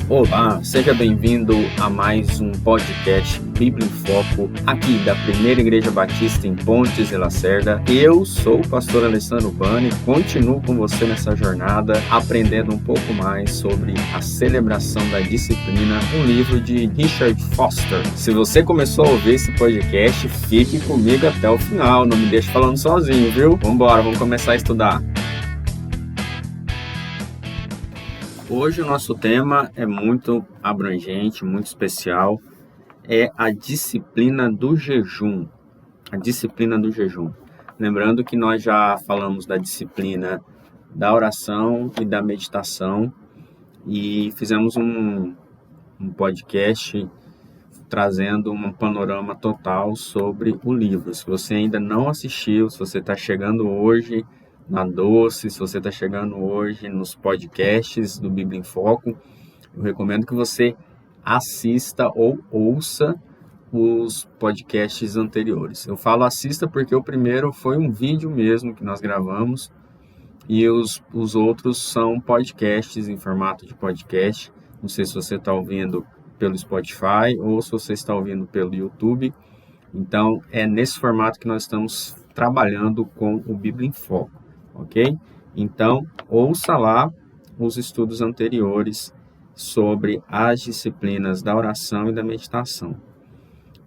Olá, seja bem-vindo a mais um podcast Bíblia em Foco, aqui da Primeira Igreja Batista em Pontes e Lacerda. Eu sou o pastor Alessandro Bani, continuo com você nessa jornada, aprendendo um pouco mais sobre a celebração da disciplina, um livro de Richard Foster. Se você começou a ouvir esse podcast, fique comigo até o final, não me deixe falando sozinho, viu? Vamos começar a estudar. Hoje o nosso tema é muito abrangente, muito especial, é a disciplina do jejum. A disciplina do jejum. Lembrando que nós já falamos da disciplina da oração e da meditação e fizemos um podcast trazendo um panorama total sobre o livro. Se você ainda não assistiu, se você está chegando hoje na Doce, se você está chegando hoje nos podcasts do Bíblia em Foco, eu recomendo que você assista ou ouça os podcasts anteriores. Eu falo assista porque o primeiro foi um vídeo mesmo que nós gravamos e os outros são podcasts em formato de podcast. Não sei se você está ouvindo pelo Spotify ou se você está ouvindo pelo YouTube. Então, é nesse formato que nós estamos trabalhando com o Bíblia em Foco. Ok? Então, ouça lá os estudos anteriores sobre as disciplinas da oração e da meditação.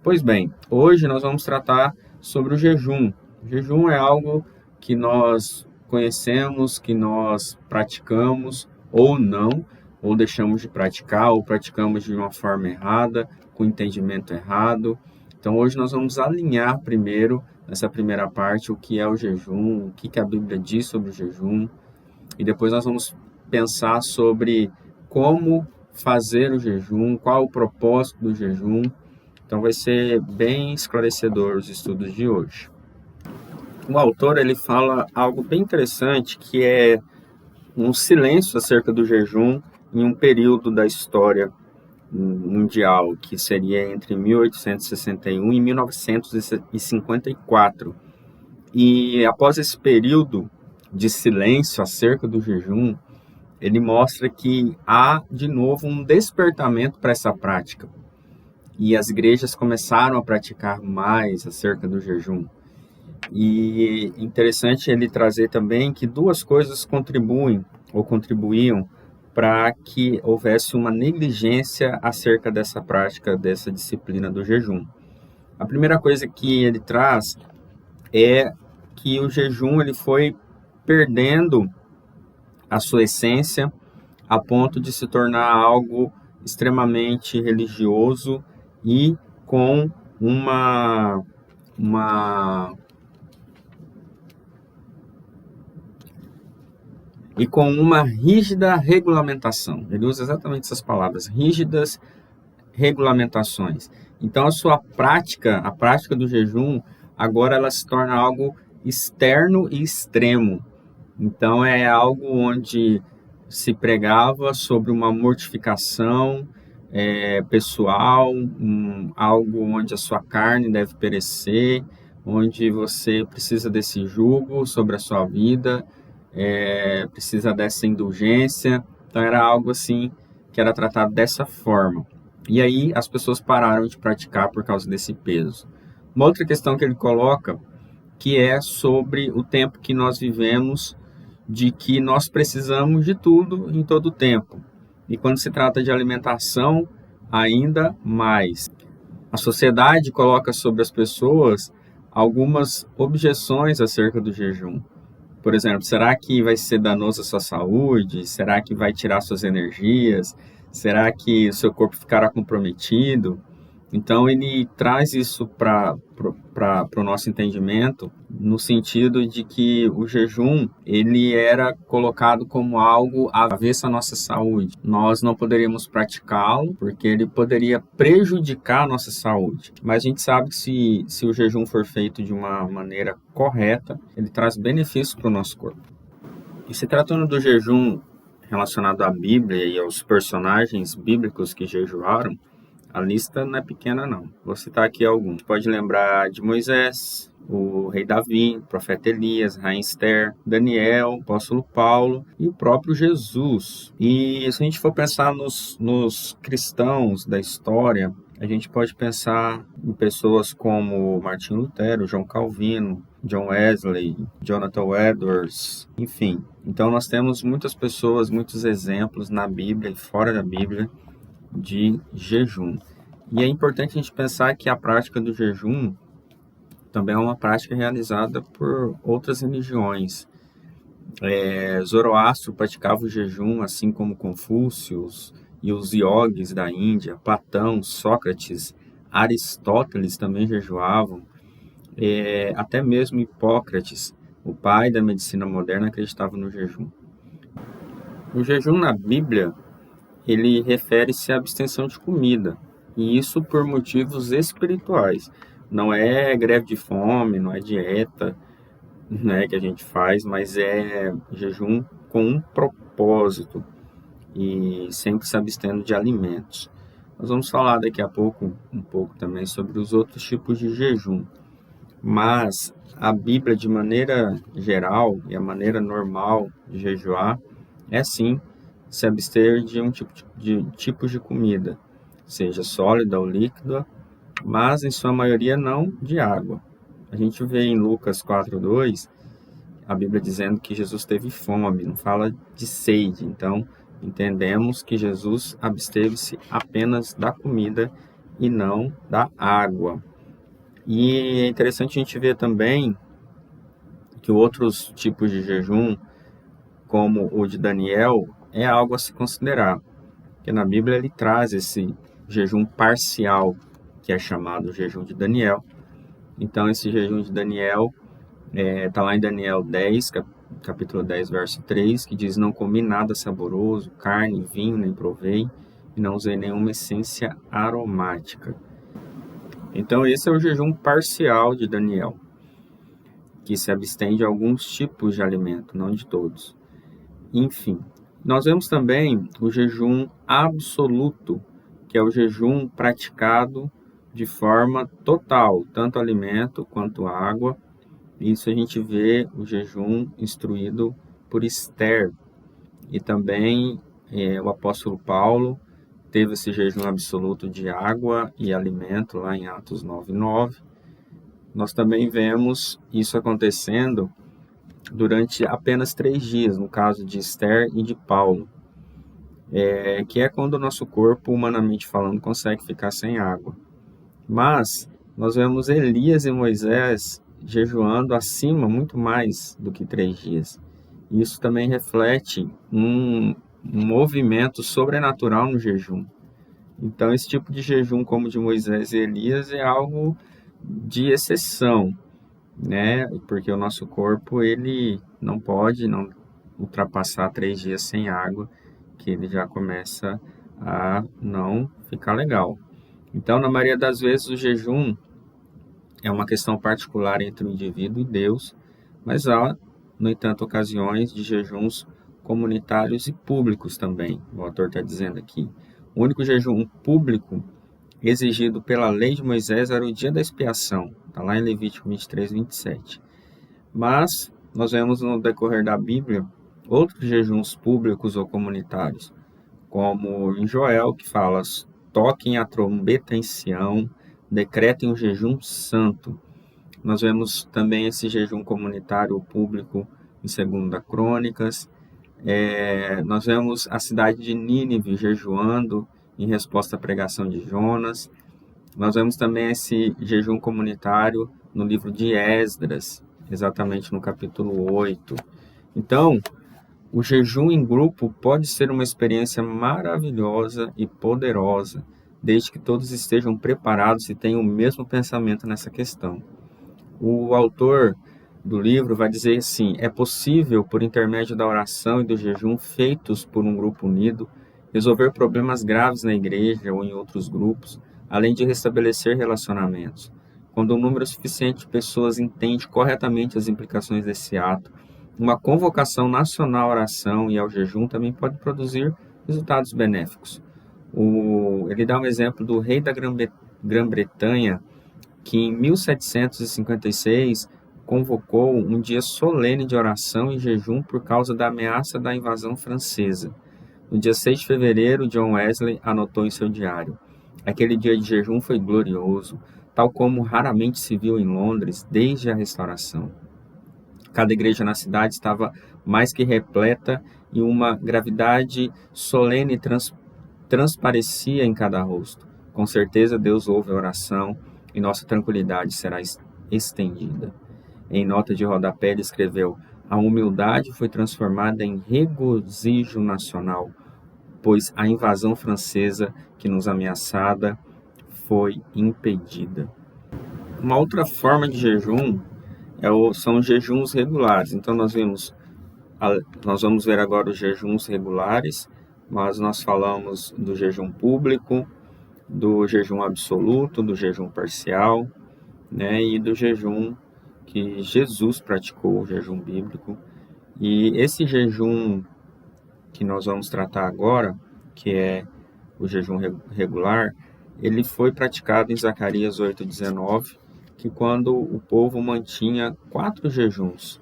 Pois bem, hoje nós vamos tratar sobre o jejum. O jejum é algo que nós conhecemos, que nós praticamos ou não, ou deixamos de praticar, ou praticamos de uma forma errada, com entendimento errado. Então, hoje nós vamos alinhar primeiro, nessa primeira parte, o que é o jejum, o que a Bíblia diz sobre o jejum. E depois nós vamos pensar sobre como fazer o jejum, qual o propósito do jejum. Então, vai ser bem esclarecedor os estudos de hoje. O autor ele fala algo bem interessante, que é um silêncio acerca do jejum em um período da história mundial, que seria entre 1861 e 1954. E após esse período de silêncio acerca do jejum, ele mostra que há de novo um despertamento para essa prática. E as igrejas começaram a praticar mais acerca do jejum. E interessante ele trazer também que duas coisas contribuíam para que houvesse uma negligência acerca dessa prática, dessa disciplina do jejum. A primeira coisa que ele traz é que o jejum ele foi perdendo a sua essência a ponto de se tornar algo extremamente religioso e com uma rígida regulamentação. Ele usa exatamente essas palavras, rígidas regulamentações. Então, a sua prática, a prática do jejum, agora ela se torna algo externo e extremo. Então, é algo onde se pregava sobre uma mortificação pessoal, algo onde a sua carne deve perecer, onde você precisa desse jugo sobre a sua vida, precisa dessa indulgência. Então era algo assim que era tratado dessa forma. E aí as pessoas pararam de praticar por causa desse peso. Uma outra questão que ele coloca, que é sobre o tempo que nós vivemos, de que nós precisamos de tudo em todo o tempo. E quando se trata de alimentação, ainda mais. A sociedade coloca sobre as pessoas algumas objeções acerca do jejum. Por exemplo, será que vai ser danoso à sua saúde? Será que vai tirar suas energias? Será que o seu corpo ficará comprometido? Então, ele traz isso para o nosso entendimento, no sentido de que o jejum ele era colocado como algo avesso à nossa saúde. Nós não poderíamos praticá-lo, porque ele poderia prejudicar a nossa saúde. Mas a gente sabe que se o jejum for feito de uma maneira correta, ele traz benefícios para o nosso corpo. E se tratando do jejum relacionado à Bíblia e aos personagens bíblicos que jejuaram, A lista não é pequena, não. Vou citar aqui alguns. Pode lembrar de Moisés, o rei Davi, o profeta Elias, a rainha Esther, Daniel, o apóstolo Paulo e o próprio Jesus. E se a gente for pensar nos cristãos da história, a gente pode pensar em pessoas como Martim Lutero, João Calvino, John Wesley, Jonathan Edwards, enfim. Então nós temos muitas pessoas, muitos exemplos na Bíblia e fora da Bíblia de jejum. E é importante a gente pensar que a prática do jejum também é uma prática realizada por outras religiões. Zoroastro praticava o jejum, assim como Confúcio e os iogues da Índia, Platão, Sócrates, Aristóteles também jejuavam, até mesmo Hipócrates, o pai da medicina moderna, acreditava no jejum. O jejum na Bíblia, ele refere-se à abstenção de comida, e isso por motivos espirituais. Não é greve de fome, não é dieta, né, que a gente faz, mas é jejum com um propósito e sempre se abstendo de alimentos. Nós vamos falar daqui a pouco um pouco também sobre os outros tipos de jejum, mas a Bíblia, de maneira geral e a maneira normal de jejuar é sim se abster de um tipo de comida, seja sólida ou líquida, mas em sua maioria não de água. A gente vê em Lucas 4:2 a Bíblia dizendo que Jesus teve fome, não fala de sede. Então, entendemos que Jesus absteve-se apenas da comida e não da água. E é interessante a gente ver também que outros tipos de jejum, como o de Daniel, é algo a se considerar. Porque na Bíblia ele traz esse jejum parcial, que é chamado jejum de Daniel. Então, esse jejum de Daniel está lá em Daniel 10, capítulo 10, verso 3, que diz: não comi nada saboroso, carne, vinho, nem provei, e não usei nenhuma essência aromática. Então, esse é o jejum parcial de Daniel, que se abstém de alguns tipos de alimento, não de todos. Enfim, nós vemos também o jejum absoluto, que é o jejum praticado de forma total, tanto alimento quanto água. Isso a gente vê o jejum instruído por Esther. E também o apóstolo Paulo teve esse jejum absoluto de água e alimento lá em Atos 9:9. Nós também vemos isso acontecendo durante apenas 3 dias, no caso de Esther e de Paulo, que é quando o nosso corpo, humanamente falando, consegue ficar sem água. Mas nós vemos Elias e Moisés jejuando acima, muito mais do que 3 dias. Isso também reflete um movimento sobrenatural no jejum. Então, esse tipo de jejum, como o de Moisés e Elias, é algo de exceção, né? Porque o nosso corpo, ele não pode não ultrapassar 3 dias sem água, que ele já começa a não ficar legal. Então, na maioria das vezes, o jejum é uma questão particular entre o indivíduo e Deus, mas há, no entanto, ocasiões de jejuns comunitários e públicos também, o autor está dizendo aqui. O único jejum público exigido pela lei de Moisés era o dia da expiação, está lá em Levítico 23:27. Mas nós vemos no decorrer da Bíblia outros jejuns públicos ou comunitários, como em Joel, que fala: toquem a trombeta em Sião, decretem um jejum santo. Nós vemos também esse jejum comunitário ou público em 2 Crônicas. Nós vemos a cidade de Nínive jejuando em resposta à pregação de Jonas. Nós vemos também esse jejum comunitário no livro de Esdras, exatamente no capítulo 8. Então, o jejum em grupo pode ser uma experiência maravilhosa e poderosa, desde que todos estejam preparados e tenham o mesmo pensamento nessa questão. O autor do livro vai dizer assim: é possível, por intermédio da oração e do jejum feitos por um grupo unido, resolver problemas graves na igreja ou em outros grupos, além de restabelecer relacionamentos. Quando um número suficiente de pessoas entende corretamente as implicações desse ato, uma convocação nacional à oração e ao jejum também pode produzir resultados benéficos. Ele dá um exemplo do rei da Grã-Bretanha, que em 1756 convocou um dia solene de oração e jejum por causa da ameaça da invasão francesa. No dia 6 de fevereiro, John Wesley anotou em seu diário: aquele dia de jejum foi glorioso, tal como raramente se viu em Londres desde a restauração. Cada igreja na cidade estava mais que repleta e uma gravidade solene transparecia em cada rosto. Com certeza Deus ouve a oração e nossa tranquilidade será estendida. Em nota de rodapé ele escreveu: a humildade foi transformada em regozijo nacional, pois a invasão francesa que nos ameaçava foi impedida. Uma outra forma de jejum são os jejuns regulares. Então nós vamos ver agora os jejuns regulares, mas nós falamos do jejum público, do jejum absoluto, do jejum parcial, né, e do jejum que Jesus praticou, o jejum bíblico. E esse jejum que nós vamos tratar agora, que é o jejum regular, ele foi praticado em Zacarias 8,19, que quando o povo mantinha 4 jejuns.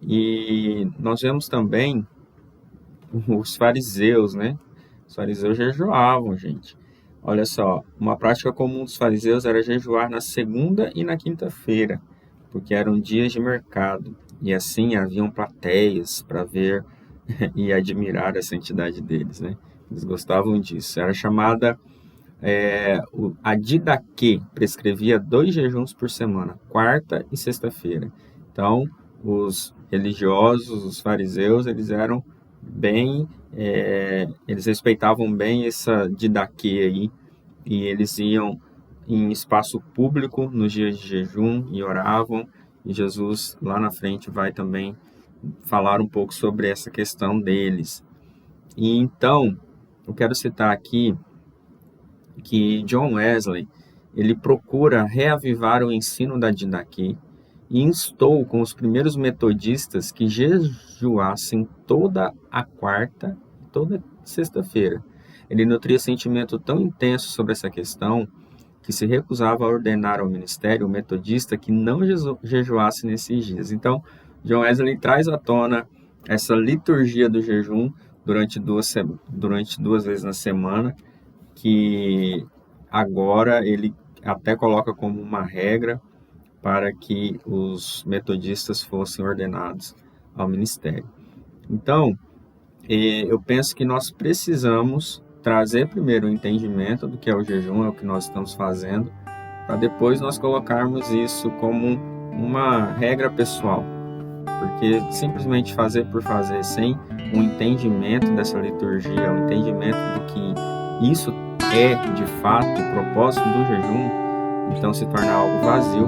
E nós vemos também os fariseus, né? Os fariseus jejuavam, gente. Olha só, uma prática comum dos fariseus era jejuar na segunda e na quinta-feira, porque eram dias de mercado. E assim haviam plateias para ver e admirar a santidade deles, né? Eles gostavam disso. Era chamada a didaquê, prescrevia 2 jejuns por semana, quarta e sexta-feira. Então, os religiosos, os fariseus, eles eram bem, eles respeitavam bem essa didaquê aí, e eles iam em espaço público nos dias de jejum e oravam, e Jesus lá na frente vai também falar um pouco sobre essa questão deles. E então, eu quero citar aqui que John Wesley, ele procura reavivar o ensino da didaquê e instou com os primeiros metodistas que jejuassem toda a quarta e toda sexta-feira. Ele nutria sentimento tão intenso sobre essa questão que se recusava a ordenar ao ministério metodista que não jejuasse nesses dias. Então, John Wesley traz à tona essa liturgia do jejum durante duas vezes na semana, que agora ele até coloca como uma regra para que os metodistas fossem ordenados ao ministério. Então, eu penso que nós precisamos trazer primeiro o entendimento do que é o jejum, é o que nós estamos fazendo, para depois nós colocarmos isso como uma regra pessoal. Porque simplesmente fazer por fazer, sem um entendimento dessa liturgia, um entendimento do que isso é de fato o propósito do jejum, então se torna algo vazio.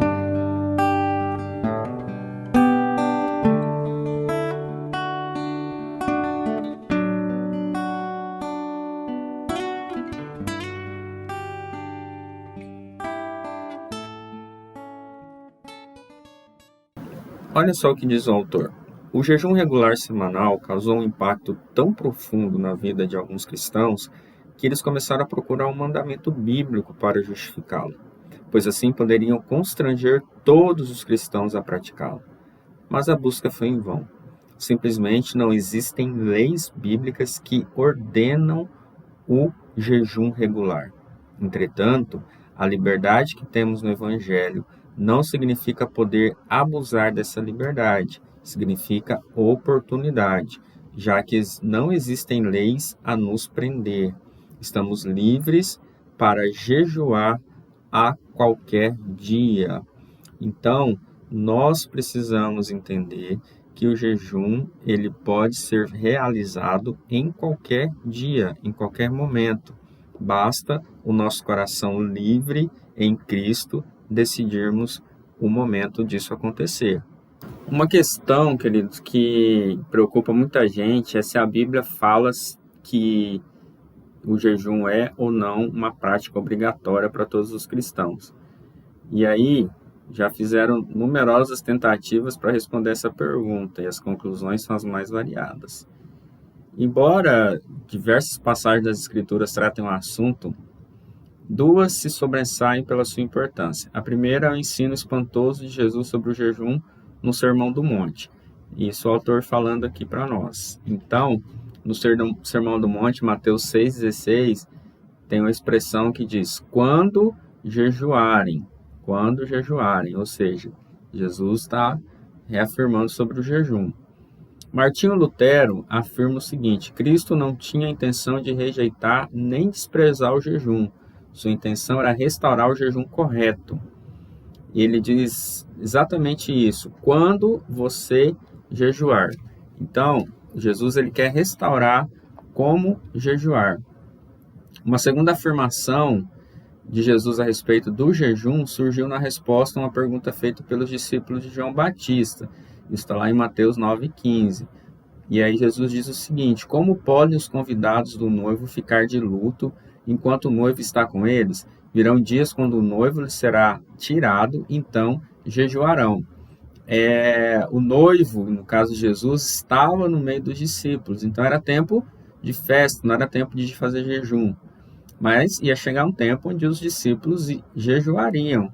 Olha só o que diz o autor. O jejum regular semanal causou um impacto tão profundo na vida de alguns cristãos que eles começaram a procurar um mandamento bíblico para justificá-lo, pois assim poderiam constranger todos os cristãos a praticá-lo. Mas a busca foi em vão. Simplesmente não existem leis bíblicas que ordenam o jejum regular. Entretanto, a liberdade que temos no Evangelho não significa poder abusar dessa liberdade, significa oportunidade, já que não existem leis a nos prender. Estamos livres para jejuar a qualquer dia. Então, nós precisamos entender que o jejum ele pode ser realizado em qualquer dia, em qualquer momento. Basta o nosso coração livre em Cristo decidirmos o momento disso acontecer. Uma questão, queridos, que preocupa muita gente é se a Bíblia fala que o jejum é ou não uma prática obrigatória para todos os cristãos. E aí, já fizeram numerosas tentativas para responder essa pergunta, e as conclusões são as mais variadas. Embora diversas passagens das Escrituras tratem o assunto, duas se sobressaem pela sua importância. A primeira é o ensino espantoso de Jesus sobre o jejum no Sermão do Monte. Isso o autor falando aqui para nós. Então, no Sermão do Monte, Mateus 6,16, tem uma expressão que diz, quando jejuarem, ou seja, Jesus está reafirmando sobre o jejum. Martinho Lutero afirma o seguinte, Cristo não tinha a intenção de rejeitar nem desprezar o jejum. Sua intenção era restaurar o jejum correto. E ele diz exatamente isso, quando você jejuar. Então, Jesus ele quer restaurar como jejuar. Uma segunda afirmação de Jesus a respeito do jejum surgiu na resposta a uma pergunta feita pelos discípulos de João Batista. Isso está lá em Mateus 9,15. E aí Jesus diz o seguinte, como podem os convidados do noivo ficar de luto enquanto o noivo está com eles? Virão dias quando o noivo lhes será tirado, então jejuarão. O noivo, no caso de Jesus, estava no meio dos discípulos, então era tempo de festa, não era tempo de fazer jejum. Mas ia chegar um tempo onde os discípulos jejuariam,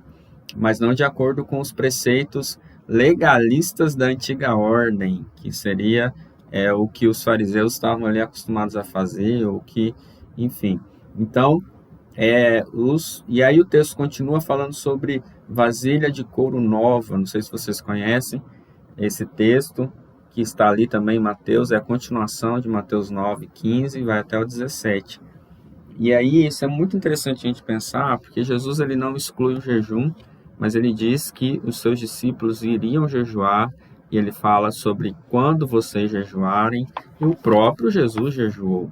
mas não de acordo com os preceitos legalistas da antiga ordem, que seria o que os fariseus estavam ali acostumados a fazer, ou que, enfim. Então, e aí o texto continua falando sobre vasilha de couro nova, não sei se vocês conhecem esse texto, que está ali também em Mateus, é a continuação de Mateus 9,15, vai até o 17. E aí isso é muito interessante a gente pensar, porque Jesus ele não exclui o jejum, mas ele diz que os seus discípulos iriam jejuar, e ele fala sobre quando vocês jejuarem, e o próprio Jesus jejuou.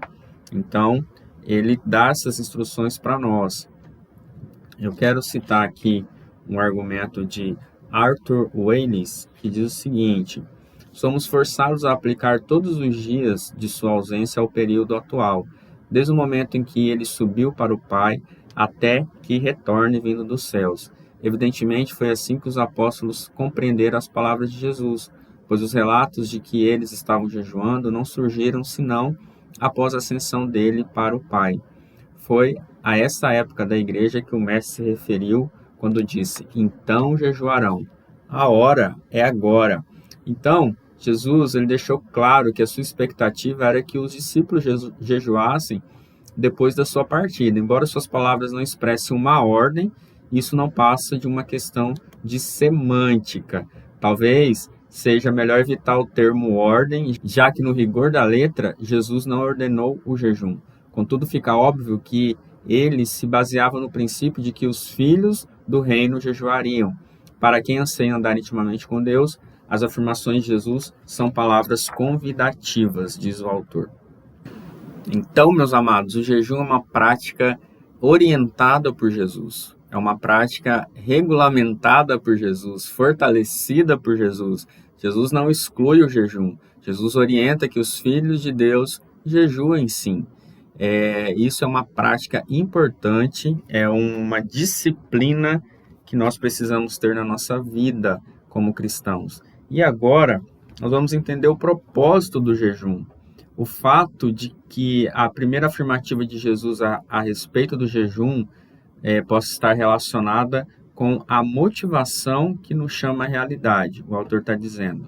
Então, ele dá essas instruções para nós. Eu quero citar aqui um argumento de Arthur Wallis, que diz o seguinte, somos forçados a aplicar todos os dias de sua ausência ao período atual, desde o momento em que ele subiu para o Pai, até que retorne vindo dos céus. Evidentemente, foi assim que os apóstolos compreenderam as palavras de Jesus, pois os relatos de que eles estavam jejuando não surgiram senão após a ascensão dele para o Pai. Foi a essa época da igreja que o mestre se referiu quando disse, então jejuarão. A hora é agora. Então, Jesus ele deixou claro que a sua expectativa era que os discípulos jejuassem depois da sua partida. Embora suas palavras não expressem uma ordem, isso não passa de uma questão de semântica. Talvez seja melhor evitar o termo ordem, já que no rigor da letra, Jesus não ordenou o jejum. Contudo, fica óbvio que ele se baseava no princípio de que os filhos do reino jejuariam. Para quem anseia andar intimamente com Deus, as afirmações de Jesus são palavras convidativas, diz o autor. Então, meus amados, o jejum é uma prática orientada por Jesus. É uma prática regulamentada por Jesus, fortalecida por Jesus. Jesus não exclui o jejum. Jesus orienta que os filhos de Deus jejuem sim. Isso é uma prática importante, é uma disciplina que nós precisamos ter na nossa vida como cristãos. E agora, nós vamos entender o propósito do jejum. O fato de que a primeira afirmativa de Jesus a respeito do jejum possa estar relacionada com a motivação que nos chama à realidade, o autor está dizendo.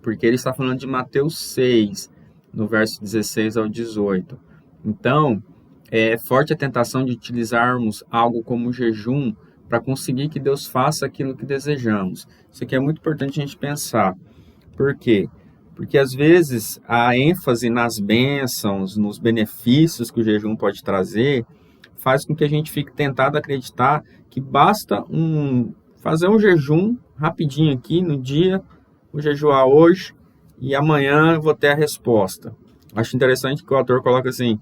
Porque ele está falando de Mateus 6, no verso 16 ao 18. Então, é forte a tentação de utilizarmos algo como jejum para conseguir que Deus faça aquilo que desejamos. Isso aqui é muito importante a gente pensar. Por quê? Porque às vezes a ênfase nas bênçãos, nos benefícios que o jejum pode trazer, faz com que a gente fique tentado a acreditar que basta fazer um jejum rapidinho aqui no dia, vou jejuar hoje e amanhã eu vou ter a resposta. Acho interessante que o autor coloca assim,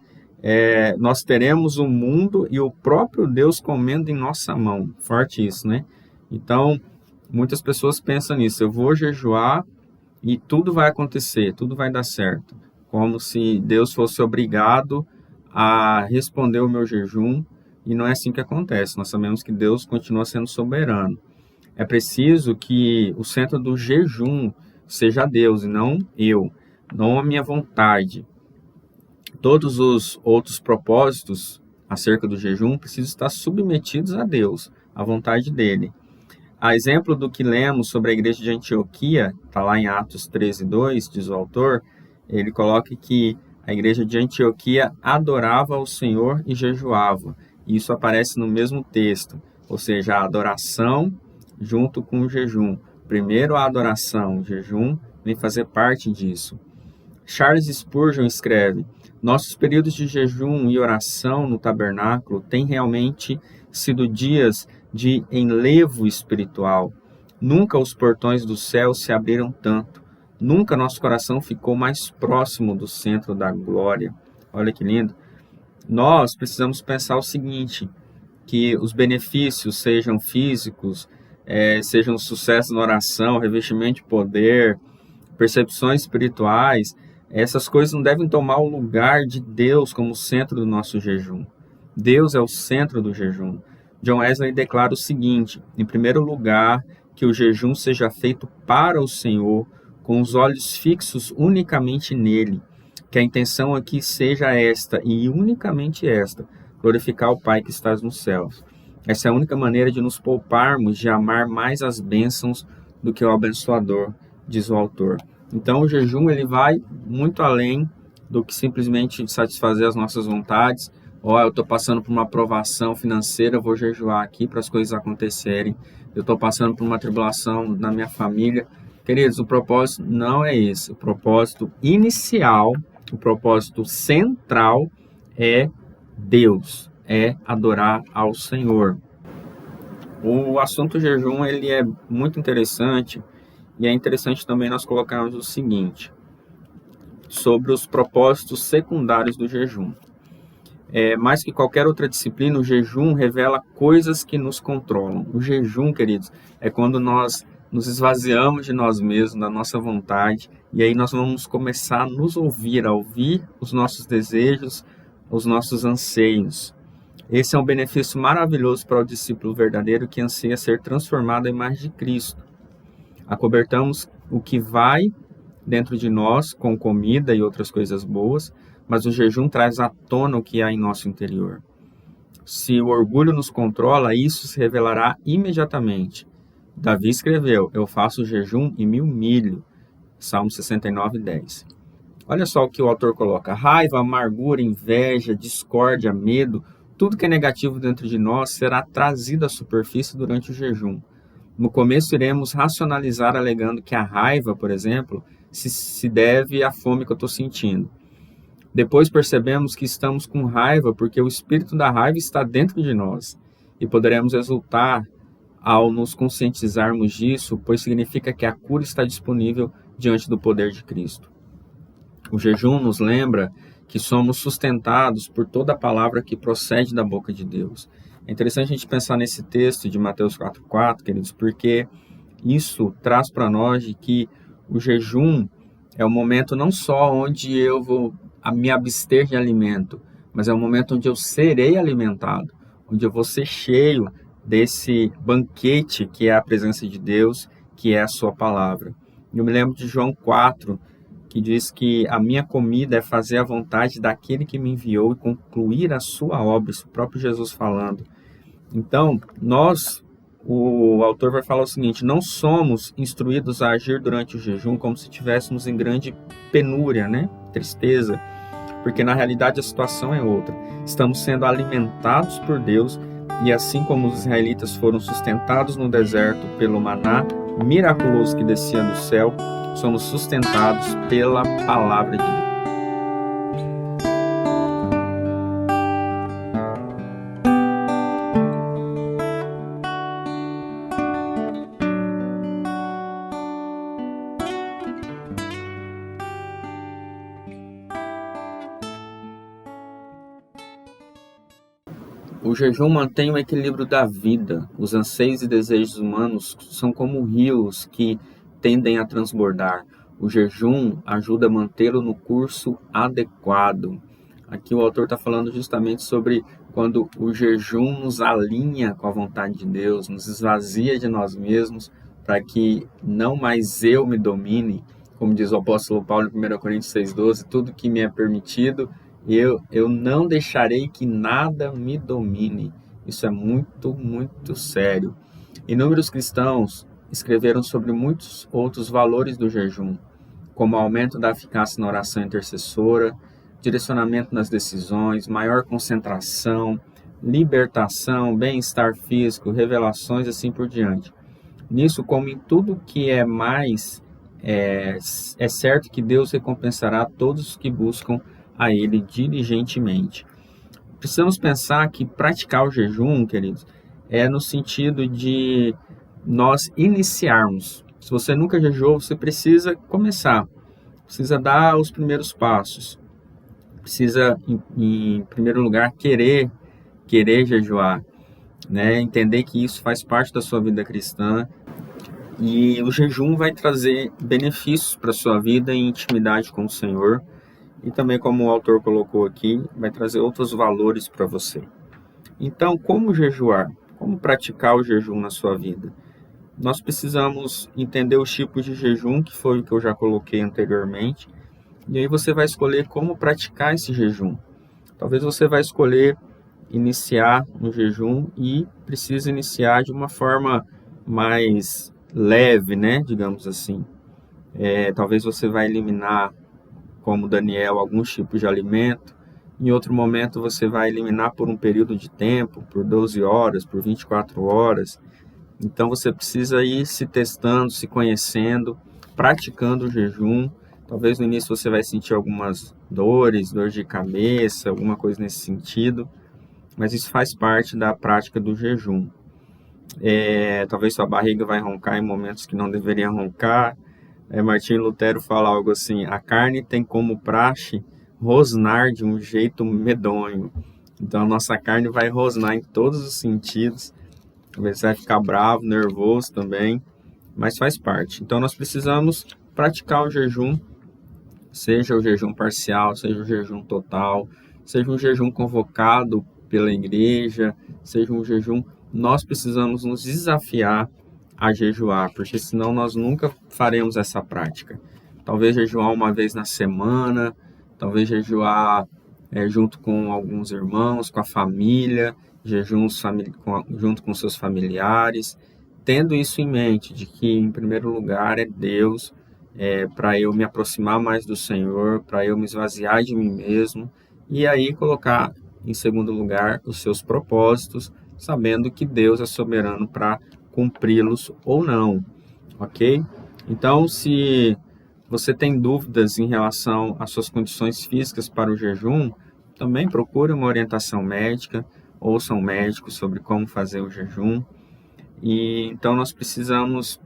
nós teremos o mundo e o próprio Deus comendo em nossa mão. Forte isso, né? Então, muitas pessoas pensam nisso, eu vou jejuar e tudo vai acontecer, tudo vai dar certo. Como se Deus fosse obrigado a responder o meu jejum, e não é assim que acontece. Nós sabemos que Deus continua sendo soberano. É preciso que o centro do jejum seja Deus e não eu, não a minha vontade. Todos os outros propósitos acerca do jejum precisam estar submetidos a Deus, à vontade dele. A exemplo do que lemos sobre a igreja de Antioquia, está lá em Atos 13:2, diz o autor, ele coloca que a igreja de Antioquia adorava ao Senhor e jejuava. E isso aparece no mesmo texto, ou seja, a adoração junto com o jejum. Primeiro a adoração, o jejum vem fazer parte disso. Charles Spurgeon escreve: nossos períodos de jejum e oração no tabernáculo têm realmente sido dias de enlevo espiritual. Nunca os portões do céu se abriram tanto. Nunca nosso coração ficou mais próximo do centro da glória. Olha que lindo. Nós precisamos pensar o seguinte, que os benefícios, sejam físicos, sejam sucesso na oração, revestimento de poder, percepções espirituais, essas coisas não devem tomar o lugar de Deus como centro do nosso jejum. Deus é o centro do jejum. John Wesley declara o seguinte: em primeiro lugar, que o jejum seja feito para o Senhor, com os olhos fixos unicamente nele. Que a intenção aqui seja esta, e unicamente esta: glorificar o Pai que estás nos céus. Essa é a única maneira de nos pouparmos de amar mais as bênçãos do que o abençoador, diz o autor. Então o jejum ele vai muito além do que simplesmente satisfazer as nossas vontades. Eu estou passando por uma aprovação financeira, eu vou jejuar aqui para as coisas acontecerem. Eu estou passando por uma tribulação na minha família. Queridos, o propósito não é esse. O propósito inicial, o propósito central é Deus, é adorar ao Senhor. O assunto jejum ele é muito interessante, e é interessante também nós colocarmos o seguinte, sobre os propósitos secundários do jejum. Mais que qualquer outra disciplina, o jejum revela coisas que nos controlam. O jejum, queridos, é quando nós nos esvaziamos de nós mesmos, da nossa vontade, e aí nós vamos começar a nos ouvir, a ouvir os nossos desejos, os nossos anseios. Esse é um benefício maravilhoso para o discípulo verdadeiro que anseia ser transformado à imagem de Cristo. Acobertamos o que vai dentro de nós com comida e outras coisas boas, mas o jejum traz à tona o que há em nosso interior. Se o orgulho nos controla, isso se revelará imediatamente. Davi escreveu: eu faço jejum e me humilho. Salmo 69:10. Olha só o que o autor coloca: raiva, amargura, inveja, discórdia, medo, tudo que é negativo dentro de nós será trazido à superfície durante o jejum. No começo iremos racionalizar alegando que a raiva, por exemplo, se deve à fome que eu estou sentindo. Depois percebemos que estamos com raiva porque o espírito da raiva está dentro de nós. E poderemos exultar ao nos conscientizarmos disso, pois significa que a cura está disponível diante do poder de Cristo. O jejum nos lembra que somos sustentados por toda a palavra que procede da boca de Deus. É interessante a gente pensar nesse texto de Mateus 4:4, queridos, porque isso traz para nós de que o jejum é o momento não só onde eu vou me abster de alimento, mas é o momento onde eu serei alimentado, onde eu vou ser cheio desse banquete que é a presença de Deus, que é a sua palavra. Eu me lembro de João 4, que diz que a minha comida é fazer a vontade daquele que me enviou e concluir a sua obra, isso o próprio Jesus falando. Então, o autor vai falar o seguinte: não somos instruídos a agir durante o jejum como se estivéssemos em grande penúria, tristeza, porque na realidade a situação é outra. Estamos sendo alimentados por Deus, e assim como os israelitas foram sustentados no deserto pelo maná miraculoso que descia do céu, somos sustentados pela palavra de Deus. O jejum mantém o equilíbrio da vida. Os anseios e desejos humanos são como rios que tendem a transbordar. O jejum ajuda a mantê-lo no curso adequado. Aqui o autor está falando justamente sobre quando o jejum nos alinha com a vontade de Deus, nos esvazia de nós mesmos, para que não mais eu me domine, como diz o apóstolo Paulo em 1 Coríntios 6,12, tudo que me é permitido, Eu não deixarei que nada me domine. Isso é muito, muito sério. Inúmeros cristãos escreveram sobre muitos outros valores do jejum, como aumento da eficácia na oração intercessora, direcionamento nas decisões, maior concentração, libertação, bem-estar físico, revelações, assim por diante. Nisso, como em tudo que é mais, é certo que Deus recompensará todos os que buscam a Ele diligentemente. Precisamos pensar que praticar o jejum, queridos, é no sentido de nós iniciarmos. Se você nunca jejuou, você precisa começar, precisa dar os primeiros passos, precisa, em primeiro lugar, querer jejuar, né? Entender que isso faz parte da sua vida cristã e o jejum vai trazer benefícios para a sua vida em intimidade com o Senhor e também, como o autor colocou aqui, vai trazer outros valores para você. Então, como jejuar? Como praticar o jejum na sua vida? Nós precisamos entender os tipos de jejum, que foi o que eu já coloquei anteriormente, e aí você vai escolher como praticar esse jejum. Talvez você vai escolher iniciar um jejum e precisa iniciar de uma forma mais leve, né? Digamos assim. Talvez você vai eliminar, como Daniel, alguns tipos de alimento. Em outro momento você vai eliminar por um período de tempo, por 12 horas, por 24 horas. Então você precisa ir se testando, se conhecendo, praticando o jejum. Talvez no início você vai sentir algumas dores de cabeça, alguma coisa nesse sentido, mas isso faz parte da prática do jejum. Talvez sua barriga vai roncar em momentos que não deveria roncar. Martim Lutero fala algo assim: a carne tem como praxe rosnar de um jeito medonho. Então a nossa carne vai rosnar em todos os sentidos. Talvez você vai ficar bravo, nervoso também, mas faz parte. Então nós precisamos praticar o jejum, seja o jejum parcial, seja o jejum total, seja um jejum convocado pela igreja, seja um jejum, nós precisamos nos desafiar a jejuar, porque senão nós nunca faremos essa prática. Talvez jejuar uma vez na semana, talvez jejuar junto com alguns irmãos, com a família, junto com seus familiares, tendo isso em mente, de que em primeiro lugar é Deus, para eu me aproximar mais do Senhor, para eu me esvaziar de mim mesmo, e aí colocar em segundo lugar os seus propósitos, sabendo que Deus é soberano para cumpri-los ou não, ok? Então, se você tem dúvidas em relação às suas condições físicas para o jejum, também procure uma orientação médica, ouça um médico sobre como fazer o jejum. E então nós precisamos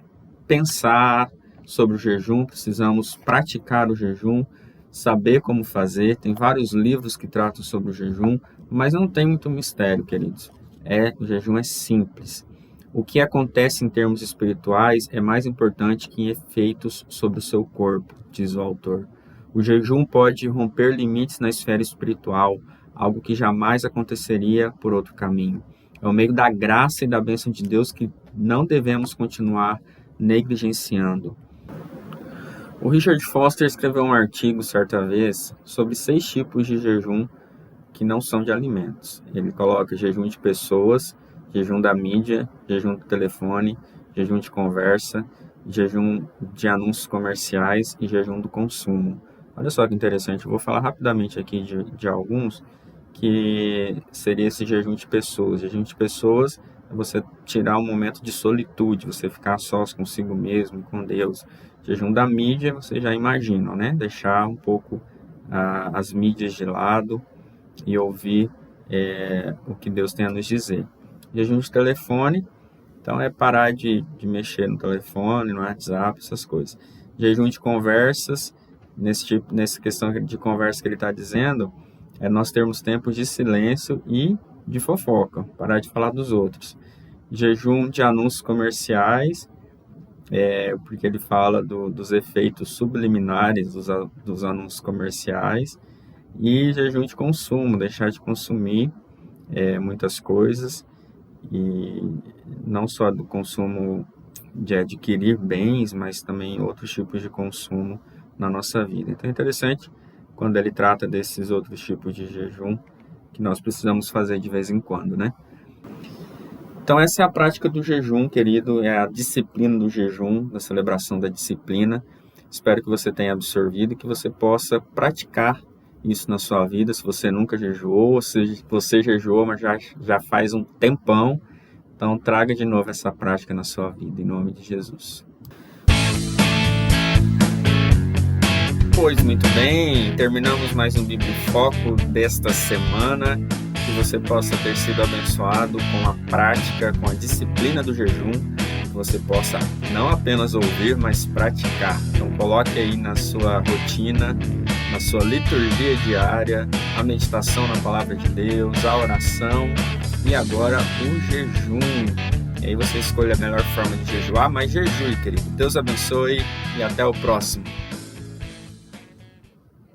pensar sobre o jejum, precisamos praticar o jejum, saber como fazer. Tem vários livros que tratam sobre o jejum, mas não tem muito mistério, queridos. O jejum é simples. O que acontece em termos espirituais é mais importante que em efeitos sobre o seu corpo, diz o autor. O jejum pode romper limites na esfera espiritual, algo que jamais aconteceria por outro caminho. É o meio da graça e da bênção de Deus que não devemos continuar negligenciando. O Richard Foster escreveu um artigo certa vez sobre 6 tipos de jejum que não são de alimentos. Ele coloca jejum de pessoas, jejum da mídia, jejum do telefone, jejum de conversa, jejum de anúncios comerciais e jejum do consumo. Olha só que interessante, eu vou falar rapidamente aqui de alguns, que seria esse jejum de pessoas. Jejum de pessoas é você tirar um momento de solitude, você ficar sós consigo mesmo, com Deus. Jejum da mídia, vocês já imaginam, né? Deixar um pouco as mídias de lado e ouvir o que Deus tem a nos dizer. Jejum de telefone, então é parar de mexer no telefone, no WhatsApp, essas coisas. Jejum de conversas, nessa questão de conversa que ele está dizendo, nós termos tempos de silêncio e de fofoca, parar de falar dos outros. Jejum de anúncios comerciais, porque ele fala dos efeitos subliminares dos anúncios comerciais. E jejum de consumo, deixar de consumir muitas coisas, e não só do consumo de adquirir bens, mas também outros tipos de consumo na nossa vida. Então é interessante quando ele trata desses outros tipos de jejum que nós precisamos fazer de vez em quando, né? Então essa é a prática do jejum, querido, é a disciplina do jejum, da celebração da disciplina. Espero que você tenha absorvido e que você possa praticar isso na sua vida. Se você nunca jejuou, ou se você jejuou, mas já faz um tempão, então traga de novo essa prática na sua vida, em nome de Jesus. Pois muito bem, terminamos mais um Bíblia em Foco desta semana. Que você possa ter sido abençoado com a prática, com a disciplina do jejum, que você possa não apenas ouvir, mas praticar. Então coloque aí na sua rotina, na sua liturgia diária, a meditação na Palavra de Deus, a oração e agora o jejum. E aí você escolhe a melhor forma de jejuar, mas jejue, querido. Deus abençoe e até o próximo.